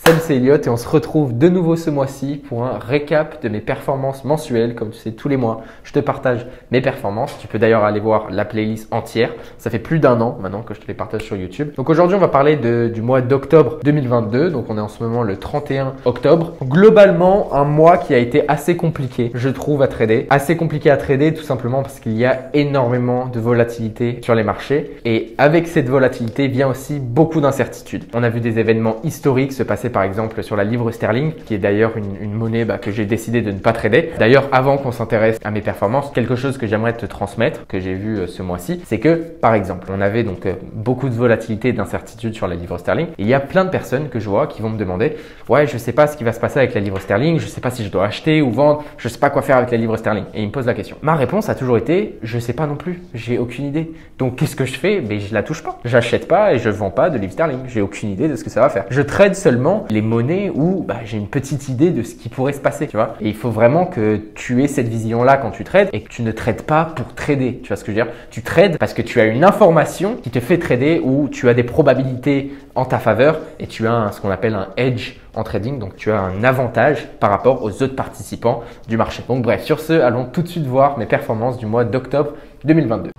Salut, c'est Elliot et on se retrouve de nouveau ce mois-ci pour un récap de mes performances mensuelles. Comme tu sais, tous les mois, je te partage mes performances. Tu peux d'ailleurs aller voir la playlist entière. Ça fait plus d'un an maintenant que je te les partage sur YouTube. Donc aujourd'hui, on va parler du mois d'octobre 2022. Donc on est en ce moment le 31 octobre. Globalement, un mois qui a été assez compliqué, je trouve, à trader. Assez compliqué à trader tout simplement parce qu'il y a énormément de volatilité sur les marchés. Et avec cette volatilité vient aussi beaucoup d'incertitudes. On a vu des événements historiques se passer par exemple sur la livre sterling, qui est d'ailleurs une monnaie que j'ai décidé de ne pas trader. D'ailleurs, avant qu'on s'intéresse à mes performances, quelque chose que j'aimerais te transmettre, que j'ai vu ce mois-ci, c'est que par exemple, on avait donc beaucoup de volatilité et d'incertitude sur la livre sterling. Et il y a plein de personnes que je vois qui vont me demander « Ouais, je sais pas ce qui va se passer avec la livre sterling, je sais pas si je dois acheter ou vendre, je sais pas quoi faire avec la livre sterling. » Et ils me posent la question. Ma réponse a toujours été « Je sais pas non plus, j'ai aucune idée. » Donc qu'est-ce que je fais? Mais je la touche pas. J'achète pas et je vends pas de livre sterling. J'ai aucune idée de ce que ça va faire. Je trade seulement les monnaies où j'ai une petite idée de ce qui pourrait se passer, tu vois. Et il faut vraiment que tu aies cette vision-là quand tu trades et que tu ne trades pas pour trader. Tu vois ce que je veux dire? Tu trades parce que tu as une information qui te fait trader ou tu as des probabilités en ta faveur et tu as ce qu'on appelle un edge en trading. Donc, tu as un avantage par rapport aux autres participants du marché. Donc, bref, sur ce, allons tout de suite voir mes performances du mois d'octobre 2022.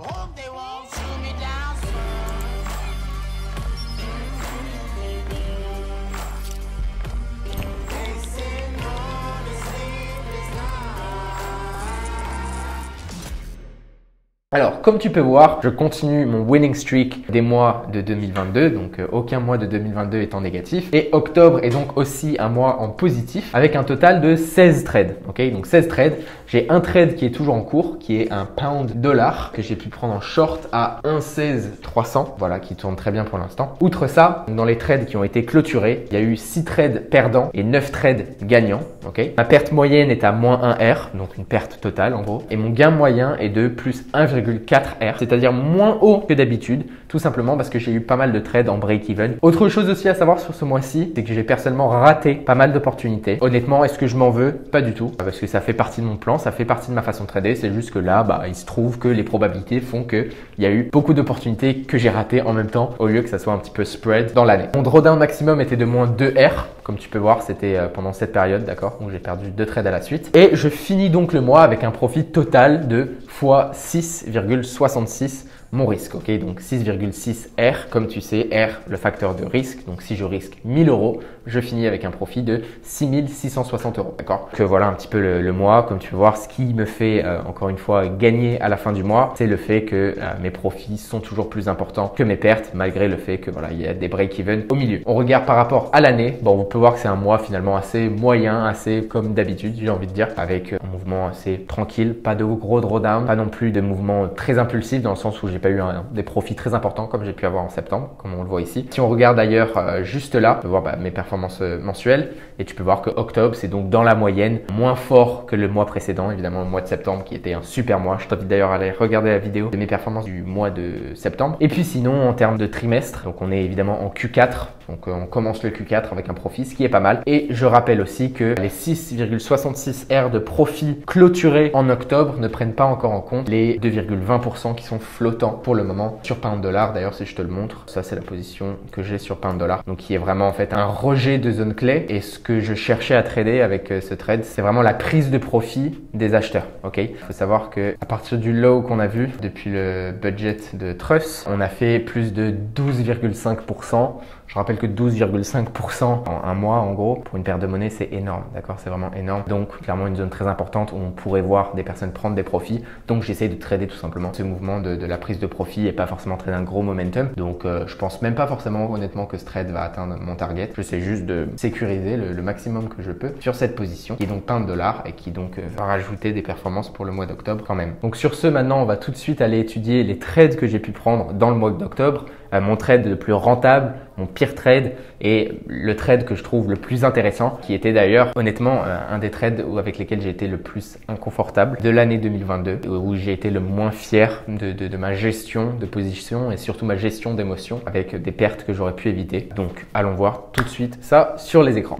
Alors, comme tu peux voir, je continue mon winning streak des mois de 2022, donc aucun mois de 2022 étant négatif. Et octobre est donc aussi un mois en positif avec un total de 16 trades. Ok, donc 16 trades. J'ai un trade qui est toujours en cours, qui est un pound dollar que j'ai pu prendre en short à 1,16,300, voilà, qui tourne très bien pour l'instant. Outre ça, dans les trades qui ont été clôturés, il y a eu 6 trades perdants et 9 trades gagnants. Ok, ma perte moyenne est à moins 1 R, donc une perte totale en gros. Et mon gain moyen est de plus 1,4 R, c'est-à-dire moins haut que d'habitude, tout simplement parce que j'ai eu pas mal de trades en break-even. Autre chose aussi à savoir sur ce mois-ci, c'est que j'ai personnellement raté pas mal d'opportunités. Honnêtement, est-ce que je m'en veux? Pas du tout, parce que ça fait partie de mon plan, ça fait partie de ma façon de trader. C'est juste que là, il se trouve que les probabilités font qu'il y a eu beaucoup d'opportunités que j'ai ratées en même temps, au lieu que ça soit un petit peu spread dans l'année. Mon drawdown maximum était de moins 2 R. Comme tu peux voir, c'était pendant cette période, d'accord? Donc j'ai perdu 2 trades à la suite. Et je finis donc le mois avec un profit total de x 6,66 mon risque, ok? Donc 6,6 R, comme tu sais, R, le facteur de risque. Donc si je risque 1000 €, je finis avec un profit de 6660 €, d'accord? Que voilà un petit peu le mois. Comme tu peux voir, ce qui me fait encore une fois gagner à la fin du mois, c'est le fait que mes profits sont toujours plus importants que mes pertes, malgré le fait que voilà, il y a des break-even au milieu. On regarde par rapport à l'année. Bon, on peut voir que c'est un mois finalement assez moyen, assez comme d'habitude, j'ai envie de dire, avec un mouvement assez tranquille, pas de gros drawdown, pas non plus de mouvements très impulsifs dans le sens où j'ai pas eu des profits très importants comme j'ai pu avoir en septembre, comme on le voit ici. Si on regarde d'ailleurs juste là, on peut voir mes performances mensuelles et tu peux voir que octobre, c'est donc dans la moyenne moins fort que le mois précédent, évidemment le mois de septembre qui était un super mois. Je t'invite d'ailleurs à aller regarder la vidéo de mes performances du mois de septembre. Et puis sinon, en termes de trimestre, donc on est évidemment en Q4, donc on commence le Q4 avec un profit, ce qui est pas mal. Et je rappelle aussi que les 6,66 R de profit clôturés en octobre ne prennent pas encore en compte les 2,20% qui sont flottants pour le moment sur pound dollar. D'ailleurs, si je te le montre, ça c'est la position que j'ai sur pound dollar, donc qui est vraiment en fait un rejet de zone clé. Et ce que je cherchais à trader avec ce trade, c'est vraiment la prise de profit des acheteurs. Ok, il faut savoir que à partir du low qu'on a vu depuis le budget de Truss, on a fait plus de 12,5%. Je rappelle que 12,5% en un mois, en gros, pour une perte de monnaie, c'est énorme, d'accord? C'est vraiment énorme. Donc, clairement, une zone très importante où on pourrait voir des personnes prendre des profits. Donc, j'essaye de trader tout simplement ce mouvement de la prise de profit et pas forcément trader un gros momentum. Donc, je pense même pas forcément, honnêtement, que ce trade va atteindre mon target. J'essaie juste de sécuriser le maximum que je peux sur cette position, qui est donc pound dollar et qui donc va rajouter des performances pour le mois d'octobre quand même. Donc, sur ce, maintenant, on va tout de suite aller étudier les trades que j'ai pu prendre dans le mois d'octobre. Mon trade le plus rentable, mon pire trade et le trade que je trouve le plus intéressant, qui était d'ailleurs honnêtement un des trades avec lesquels j'ai été le plus inconfortable de l'année 2022, où j'ai été le moins fier de ma gestion de position et surtout ma gestion d'émotions avec des pertes que j'aurais pu éviter. Donc allons voir tout de suite ça sur les écrans.